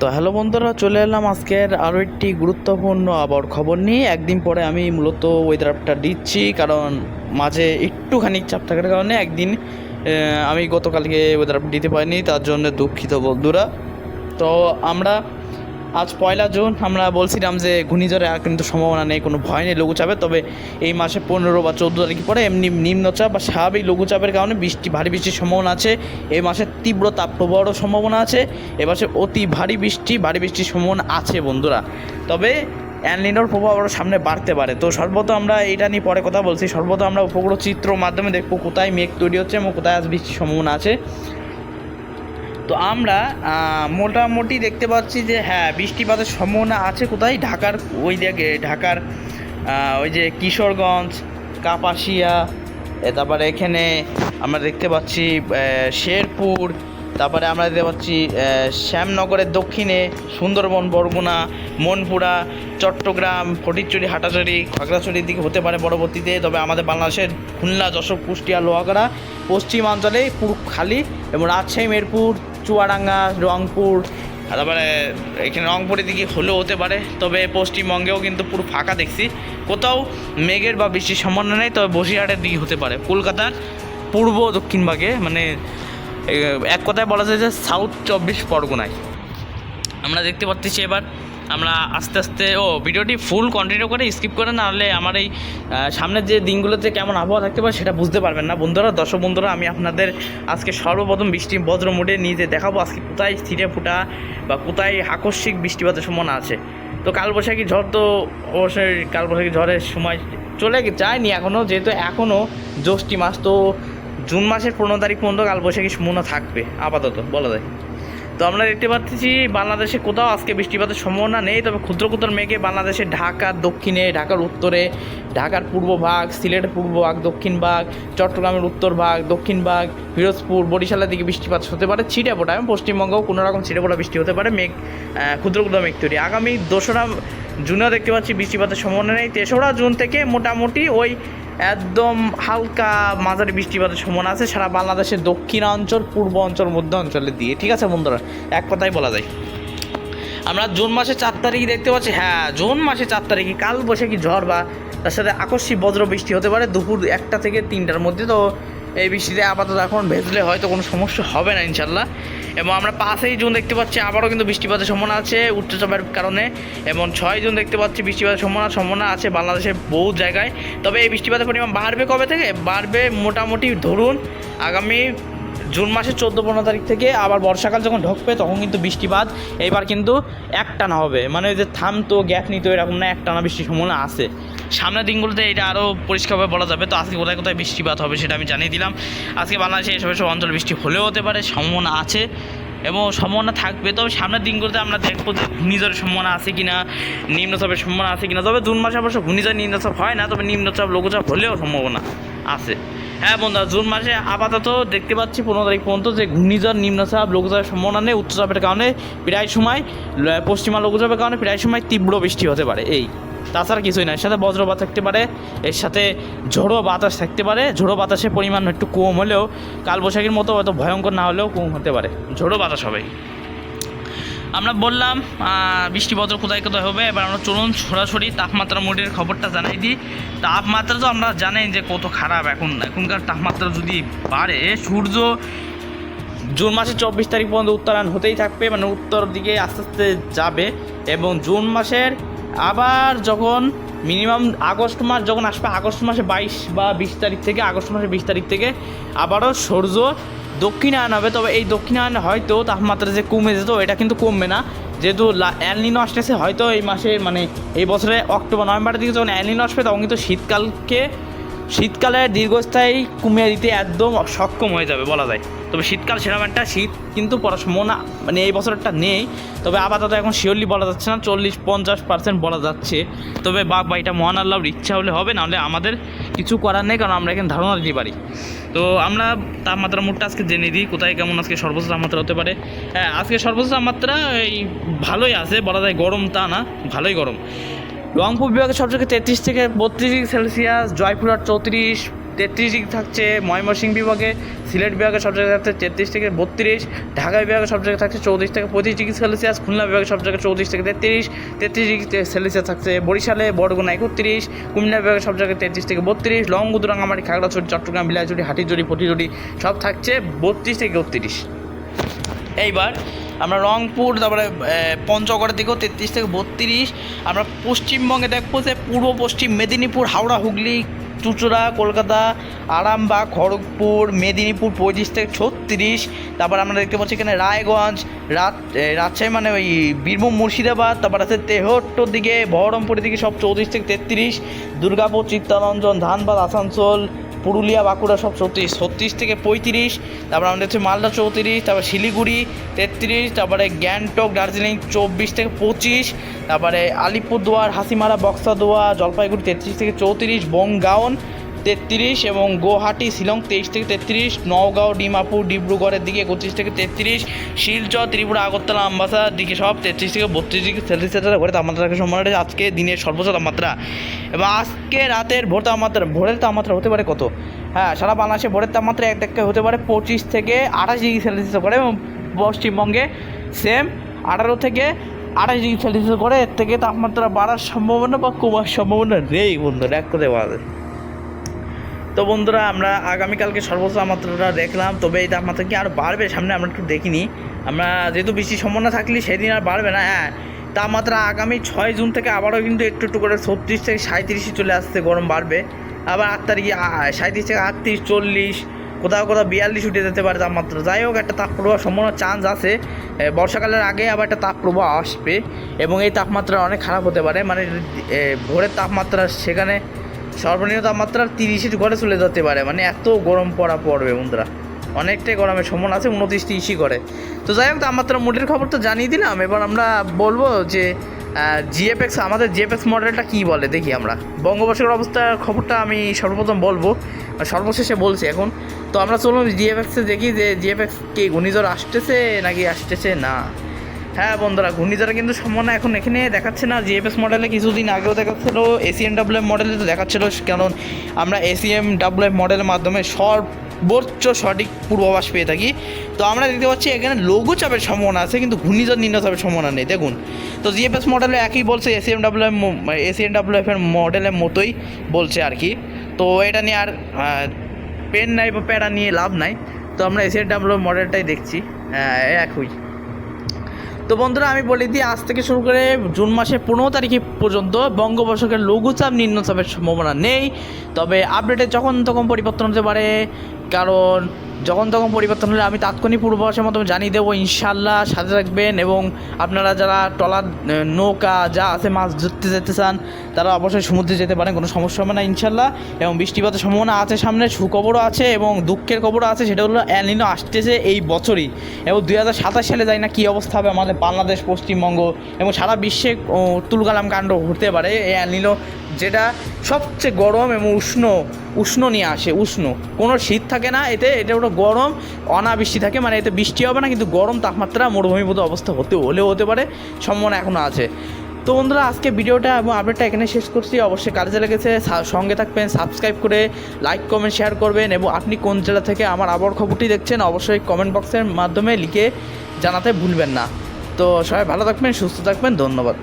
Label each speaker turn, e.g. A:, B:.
A: তো হ্যালো বন্ধুরা, চলে এলাম আজকের আরও একটি গুরুত্বপূর্ণ আবহাওয়ার খবর নিয়ে। একদিন পরে আমি মূলত ওয়েদার আপটা দিচ্ছি, কারণ মাঝে একটুখানি চাপ থাকার কারণে একদিন আমি গতকালকে ওয়েদার আপ দিতে পারিনি, তার জন্য দুঃখিত বন্ধুরা। তো আমরা আজ 1 জুন, আমরা বলছিলাম যে ঘূর্ণিঝড়ে আর কিন্তু সম্ভাবনা নেই, কোনো ভয় নেই লঘুচাপে। তবে এই মাসে 15 বা 14 তারিখ পরে এমনি নিম্নচাপ বা স্বাভাবিক লঘুচাপের কারণে ভারী বৃষ্টির সম্ভাবনা আছে। এই মাসে তীব্র তাপপ্রবাহেরও সম্ভাবনা আছে। এ মাসে অতি ভারী বৃষ্টির সম্ভাবনা আছে বন্ধুরা। তবে এল নিনোর প্রভাব আরও সামনে বাড়তে পারে। তো সর্বত আমরা এটা নিয়ে পরে কথা বলছি। সর্বত আমরা উপগ্রহ চিত্র মাধ্যমে দেখবো কোথায় মেঘ তৈরি হচ্ছে এবং কোথায় আজ বৃষ্টির সম্ভাবনা আছে। তো আমরা মোটামুটি দেখতে পাচ্ছি যে হ্যাঁ, বৃষ্টিপাতের সম্ভাবনা আছে। কোথায়? ঢাকার ওই দিকে, ঢাকার ওই যে কিশোরগঞ্জ, কাপাসিয়া, তারপরে এখানে আমরা দেখতে পাচ্ছি শেরপুর, তারপরে আমরা দেখতে পাচ্ছি শ্যামনগরের দক্ষিণে সুন্দরবন, বরগুনা, মনপুরা, চট্টগ্রাম, ফটিকছড়ি, হাটাজারি, খাগড়াছড়ির দিকে হতে পারে পরবর্তীতে। তবে আমাদের বাংলাদেশের খুলনা, যশোর, কুষ্টিয়া, লোহাগাড়া, পশ্চিমাঞ্চলে পুরো খালি, এবং রাজশাহী, মেরপুর, চুয়াডাঙ্গা, রংপুর, তারপরে এখানে রংপুরের দিকে হলেও হতে পারে। তবে পশ্চিমবঙ্গেও কিন্তু পুরো ফাঁকা দেখছি, কোথাও মেঘের বা বৃষ্টির সম্ভাবনা নেই। তবে বসিরহাটের দিকে হতে পারে, কলকাতার পূর্ব দক্ষিণ ভাগে, মানে এক কথায় বলা যায় যে সাউথ 24 পরগনায় আমরা দেখতে পাচ্ছি। এবার আমরা আস্তে আস্তে ভিডিওটি ফুল কন্টিনিউ করে স্কিপ করে, না হলে আমার এই সামনের যে দিনগুলোতে কেমন আবহাওয়া থাকতে পারে সেটা বুঝতে পারবেন না বন্ধুরা। দর্শক বন্ধুরা, আমি আপনাদের আজকে সর্বপ্রথম বৃষ্টি বজ্র মোডে নিয়ে দেখাবো আজকে কোথায় ছিটে ফুটা বা কোথায় আকস্মিক বৃষ্টিপাতের সম্ভাবনা আছে। তো কালবৈশাখী ঝড় তো অবশ্যই কালবৈশাখী ঝড়ের সময় চলে যায়নি এখনও, যেহেতু এখনও জ্যৈষ্ঠী মাস। তো জুন মাসের 15 তারিখ পর্যন্ত কালবৈশাখী সম্ভাবনা থাকবে আপাতত বলা যায়। তো আমরা দেখতে পাচ্ছি বাংলাদেশে কোথাও আজকে বৃষ্টিপাতের সম্ভাবনা নেই। তবে ক্ষুদ্র ক্ষুদ্র মেঘে বাংলাদেশের ঢাকার দক্ষিণে, ঢাকার উত্তরে, ঢাকার পূর্ব ভাগ, সিলেটের পূর্ব ভাগ, দক্ষিণ ভাগ, চট্টগ্রামের উত্তর ভাগ, দক্ষিণ ভাগ, ফিরোজপুর, বরিশালের দিকে বৃষ্টিপাত হতে পারে ছিটে ফোটা, এবং পশ্চিমবঙ্গেও কোনো রকম ছিটে ফোটা বৃষ্টি হতে পারে। মেঘ ক্ষুদ্র ক্ষুদ্র মেঘ তৈরি। আগামী 2রা জুনেও দেখতে পাচ্ছি বৃষ্টিপাতের সম্ভাবনা নেই। 3রা জুন থেকে মোটামুটি ওই একদম হালকা মাঝারি বৃষ্টিপাতের সম্ভাবনা আছে সারা বাংলাদেশের দক্ষিণাঞ্চল, পূর্ব অঞ্চল, মধ্য অঞ্চলের দিকে। ঠিক আছে বন্ধুরা, এক কথাই বলা যায় আমরা জুন মাসের 4 তারিখে দেখতে পাচ্ছি, হ্যাঁ জুন মাসের 4 তারিখে কালবৈশাখী ঝড় বা তার সাথে আকস্মিক বজ্র বৃষ্টি হতে পারে দুপুর 1টা থেকে 3টার মধ্যে। তো এই বৃষ্টিতে আপাতত এখন ভেজলে হয়তো কোনো সমস্যা হবে না ইনশাল্লাহ। এবং আমরা 5ই জুন দেখতে পাচ্ছি আবারও কিন্তু বৃষ্টিপাতের সম্ভাবনা আছে উচ্চচাপের কারণে। এবং 6 জুন দেখতে পাচ্ছি বৃষ্টিপাতের সম্ভাবনা আছে বাংলাদেশের বহু জায়গায়। তবে এই বৃষ্টিপাতের পরিমাণ বাড়বে কবে থেকে? বাড়বে মোটামুটি ধরুন আগামী জুন মাসের 14-15 তারিখ থেকে। আবার বর্ষাকাল যখন ঢুকবে তখন কিন্তু বৃষ্টিপাত এইবার কিন্তু একটানা হবে, মানে যে থামতো গ্যাপ নিত এরকম না, একটানা বৃষ্টির সম্ভাবনা আছে সামনের দিনগুলোতে। এটা আরও পরিষ্কারভাবে বলা যাবে। তো আজকে কোথায় কোথায় বৃষ্টিপাত হবে সেটা আমি জানিয়ে দিলাম। আজকে বাংলাদেশে এসব অঞ্চলে বৃষ্টি হলেও হতে পারে, সম্ভাবনা আছে এবং সম্ভাবনা থাকবে। তবে সামনের দিনগুলোতে আমরা দেখবো যে ঘূর্ণিঝড়ের সম্ভাবনা আছে কিনা, নিম্নচাপের সম্ভাবনা আছে কিনা। তবে জুন মাসে অবশ্য ঘূর্ণিঝড় নিম্নচাপ হয় না, তবে নিম্নচাপ লঘুচাপ হলেও সম্ভাবনা আছে। হ্যাঁ বন্ধুরা, জুন মাসে আপাতত দেখতে পাচ্ছি 15 তারিখ পর্যন্ত যে ঘূর্ণিঝড়, নিম্নচাপ, লঘুচাপের সম্ভাবনা নেই। উচ্চচাপের কারণে প্রায় সময়, পশ্চিমা লঘুচাপের কারণে প্রায় সময় তীব্র বৃষ্টি হতে পারে। এই তাছাড়া কিছুই না। এর সাথে বজ্রপাত থাকতে পারে, এর সাথে ঝোড়ো বাতাস থাকতে পারে। ঝোড়ো বাতাসের পরিমাণ একটু কম হলেও, কালবৈশাখীর মতো হয়তো ভয়ঙ্কর না হলেও কম হতে পারে, ঝোড়ো বাতাস হবে। আমরা বললাম বৃষ্টি বজ্র কোথায় কোথায় হবে। এবার আমরা চলুন সরাসরি তাপমাত্রা মোডের খবরটা জানাই দিই। তাপমাত্রা তো আমরা জানেন যে কত খারাপ এখনকার তাপমাত্রা যদি বাড়ে, সূর্য জুন মাসের 24 তারিখ পর্যন্ত উত্তরায়ণ হতেই থাকবে, মানে উত্তর দিকে আস্তে আস্তে যাবে। এবং জুন মাসের আবার যখন মিনিমাম আগস্ট মাস যখন আসবে, আগস্ট মাসে 22 বা 20 তারিখ থেকে, আগস্ট মাসের 20 তারিখ থেকে আবারও সূর্য দক্ষিণায়ন হবে। তবে এই দক্ষিণায়নে হয়তো তাপমাত্রা যে কমে যেত, এটা কিন্তু কমবে না, যেহেতু এল নিনো আসতেছে। হয়তো এই মাসে, মানে এই বছরে অক্টোবর নভেম্বরের দিকে যখন এল নিনো আসবে তখন কিন্তু শীতকালের দীর্ঘস্থায়ী কমিয়ে দিতে একদম সক্ষম হয়ে যাবে বলা যায়। তবে শীতকাল সেরকম একটা শীত কিন্তু পড়ার সম্ভাবনা মানে এই বছরটা নেই। তবে আপাতত এখন শিওরলি বলা যাচ্ছে না, 40-50% বলা যাচ্ছে। তবে এটা মহান আল্লাহর ইচ্ছা হলে হবে, না হলে আমাদের কিছু করার নেই, কারণ আমরা এখানে ধারণা দিতে পারি। তো আমরা তাপমাত্রা মোটটা আজকে জেনে দিই কোথায় কেমন আজকে সর্বোচ্চ তাপমাত্রা হতে পারে। হ্যাঁ, আজকে সর্বোচ্চ তাপমাত্রা এই ভালোই আছে বলা যায়, গরম তা না, ভালোই গরম। রংপুর বিভাগে সবথেকে 33 থেকে 32 ডিগ্রি সেলসিয়াস, জয়পুরহাট 34, 33 থাকছে ময়মনসিংহ বিভাগে, সিলেট বিভাগে সব জায়গায় থাকছে 33 থেকে 32, ঢাকা বিভাগে সব জায়গায় থাকছে 34 থেকে 25 ডিগ্রি সেলসিয়াস, খুলনা বিভাগে সব জায়গায় 34 থেকে 33 ডিগ্রি সেলসিয়াস থাকছে, বরিশালে বরগুনা 31, কুমিল্লা বিভাগে সব জায়গায় 33 থেকে 32, লংগদু, রাঙামাটি, খাগড়াছড়ি, চট্টগ্রাম, বিলাইছড়ি, হাটিজড়ি, পটিজড়ি সব থাকছে 32 থেকে 33। এইবার আমরা রংপুর, তারপরে পঞ্চগড়ের দিকেও 33 থেকে 32। আমরা পশ্চিমবঙ্গে দেখবো যে পূর্ব পশ্চিম মেদিনীপুর, হাওড়া, হুগলি, চুঁচুড়া, কলকাতা, আরামবাগ, খড়গপুর, মেদিনীপুর 25 থেকে 36। তারপর আমরা দেখতে পাচ্ছি এখানে রায়গঞ্জ, রাজশাহী মানে ওই বীরভূম, মুর্শিদাবাদ, তারপর আছে তেহট্টর দিকে, বহরমপুরের দিকে সব 34 থেকে 33, দুর্গাপুর, চিত্তরঞ্জন, ধানবাদ, আসানসোল, পুরুলিয়া, বাঁকুড়া সব 36 থেকে 35। তারপর আমাদের হচ্ছে মালদা 34, তারপর শিলিগুড়ি 33, তারপরে গ্যাংটক, দার্জিলিং 24 থেকে 25, তারপরে আলিপুরদুয়ার, হাসিমারা, বক্সাদোয়া, জলপাইগুড়ি 33 থেকে 34, বনগাঁও 33 এবং গুয়াহাটি, শিলং 23 থেকে 33, নওগাঁও, ডিমাপুর, ডিব্রুগড়ের দিকে 31 থেকে 33, শিলচর, ত্রিপুরা, আগরতলা, আমবাসার দিকে সব 33 থেকে 32 ডিগ্রি সেলসিয়াসের করে তাপমাত্রাকে সম্মান রয়েছে আজকে দিনের সর্বোচ্চ তাপমাত্রা। এবং আজকে রাতের ভোরের তাপমাত্রা হতে পারে কত? হ্যাঁ, সারা বাংলাদেশে ভোরের তাপমাত্রা এক দেখা হতে পারে 25 থেকে 28 ডিগ্রি সেলসিয়াস করে, এবং পশ্চিমবঙ্গে সেম 18 থেকে 28 ডিগ্রি সেলসিয়াস করে। এর থেকে তাপমাত্রা বাড়ার সম্ভাবনা বা কমার সম্ভাবনা নেই বন্ধুরা, এক করে বলা যায়। তো বন্ধুরা, আমরা আগামীকালকে সর্বোচ্চ তাপমাত্রাটা দেখলাম, তবে এই তাপমাত্রা কি আরও বাড়বে সামনে আমরা একটু দেখিনি। আমরা যেহেতু বেশি সম্ভাবনা থাকলে সেদিন আর বাড়বে না। হ্যাঁ, তাপমাত্রা আগামী 6 জুন থেকে আবারও কিন্তু একটু একটু করে 36 থেকে 37 চলে আসছে, গরম বাড়বে। আবার 8 তারিখে 37 থেকে 38, 40, কোথাও কোথাও 42 উঠে যেতে পারে তাপমাত্রা। যাই হোক, একটা তাপপ্রবাহ সম্ভাবনার চান্স আছে। বর্ষাকালের আগে আবার একটা তাপপ্রবাহ আসবে, এবং এই তাপমাত্রা অনেক খারাপ হতে পারে। মানে ভোরের তাপমাত্রা সেখানে সর্বনিম্ন তাপমাত্রা 30-এর ঘরে চলে যেতে পারে। মানে এত গরম পড়বে বন্ধুরা, অনেকটাই গরমের সম্ভাবনা আছে, 29-30 করে। তো যাই হোক, তাপমাত্রা মোটের খবর তো জানিয়ে দিলাম। এবার আমরা বলবো যে জিএফএক্স, আমাদের জিএফএক্স মডেলটা কী বলে দেখি আমরা। বঙ্গোপসাগর অবস্থার খবরটা আমি সর্বপ্রথম বলবো, সর্বশেষে বলছি এখন। তো আমরা চলুন জিএফএক্সে দেখি যে জিএফএক্স কি ঘূর্ণিঝড় আসতেছে নাকি আসতেছে না। হ্যাঁ বন্ধুরা, ঘূর্ণিঝড়ের কিন্তু সম্ভাবনা এখন এখানে দেখাচ্ছে না। জিএফএস মডেলে কিছুদিন আগেও দেখাচ্ছিল, এসিএমডব্লিউ মডেলে তো দেখাচ্ছিল, কারণ আমরা এসিএমডব্লিউ মডেলের মাধ্যমে সর্বোচ্চ সঠিক পূর্বাভাস পেয়ে থাকি। তো আমরা দেখতে পাচ্ছি এখানে লঘুচাপের সম্ভাবনা আছে, কিন্তু ঘূর্ণিঝড় নিম্নচাপের সম্ভাবনা নেই দেখুন। তো জিএফএস মডেলে একই বলছে, এসিএমডব্লিউ মডেলের মতোই বলছে আর কি। তো এটা নিয়ে আর পেন নাই বা প্যারা নিয়ে লাভ নাই। তো আমরা এসিএমডব্লিউ মডেলটাই দেখছি, একই। তো বন্ধুরা, আমি বলে দিই, আজ থেকে শুরু করে জুন মাসের 15 তারিখ পর্যন্ত বঙ্গোপসাগরে লঘুচাপ নিম্নচাপের সম্ভাবনা নেই। তবে আপডেটে যখন তখন পরিবর্তন হতে পারে, কারণ যখন তখন পরিবর্তন হলে আমি তাৎক্ষণিক পূর্বাভাসের মাধ্যমে জানিয়ে দেবো। ইনশাল্লাহ সাথে রাখবেন, এবং আপনারা যারা ট্রলার, নৌকা যা আছে মাছ ধরতে যেতে চান তারা অবশ্যই সমুদ্রে যেতে পারেন, কোনো সমস্যা হবে না ইনশাল্লাহ। এবং বৃষ্টিপাতের সম্ভাবনা আছে সামনে, সুখবরও আছে এবং দুঃখের খবরও আছে। সেটা হলো এল নিনো আসতেছে এই বছরই, এবং 2027 সালে যাই না কী অবস্থা হবে আমাদের বাংলাদেশ, পশ্চিমবঙ্গ এবং সারা বিশ্বে তুলকালাম কাণ্ড ঘটতে পারে। এই এল নিনো যেটা সবচেয়ে গরম এবং উষ্ণ নিয়ে আসে, কোনো শীত থাকে না এতে, এটা ওটা গরম অনাবৃষ্টি থাকে। মানে এতে বৃষ্টি হবে না, কিন্তু গরম তাপমাত্রা মরুভূমিভূত অবস্থা হতে পারে, সম্ভাবনা এখনও আছে। তো বন্ধুরা, আজকে ভিডিওটা এবং আপডেটটা এখানে শেষ করছি। অবশ্যই কাজে লেগেছে, সঙ্গে থাকবেন, সাবস্ক্রাইব করে লাইক, কমেন্ট, শেয়ার করবেন, এবং আপনি কোন জেলা থেকে আমার আবহাওয়ার খবরটি দেখছেন অবশ্যই কমেন্ট বক্সের মাধ্যমে লিখে জানাতে ভুলবেন না। তো সবাই ভালো থাকবেন, সুস্থ থাকবেন, ধন্যবাদ।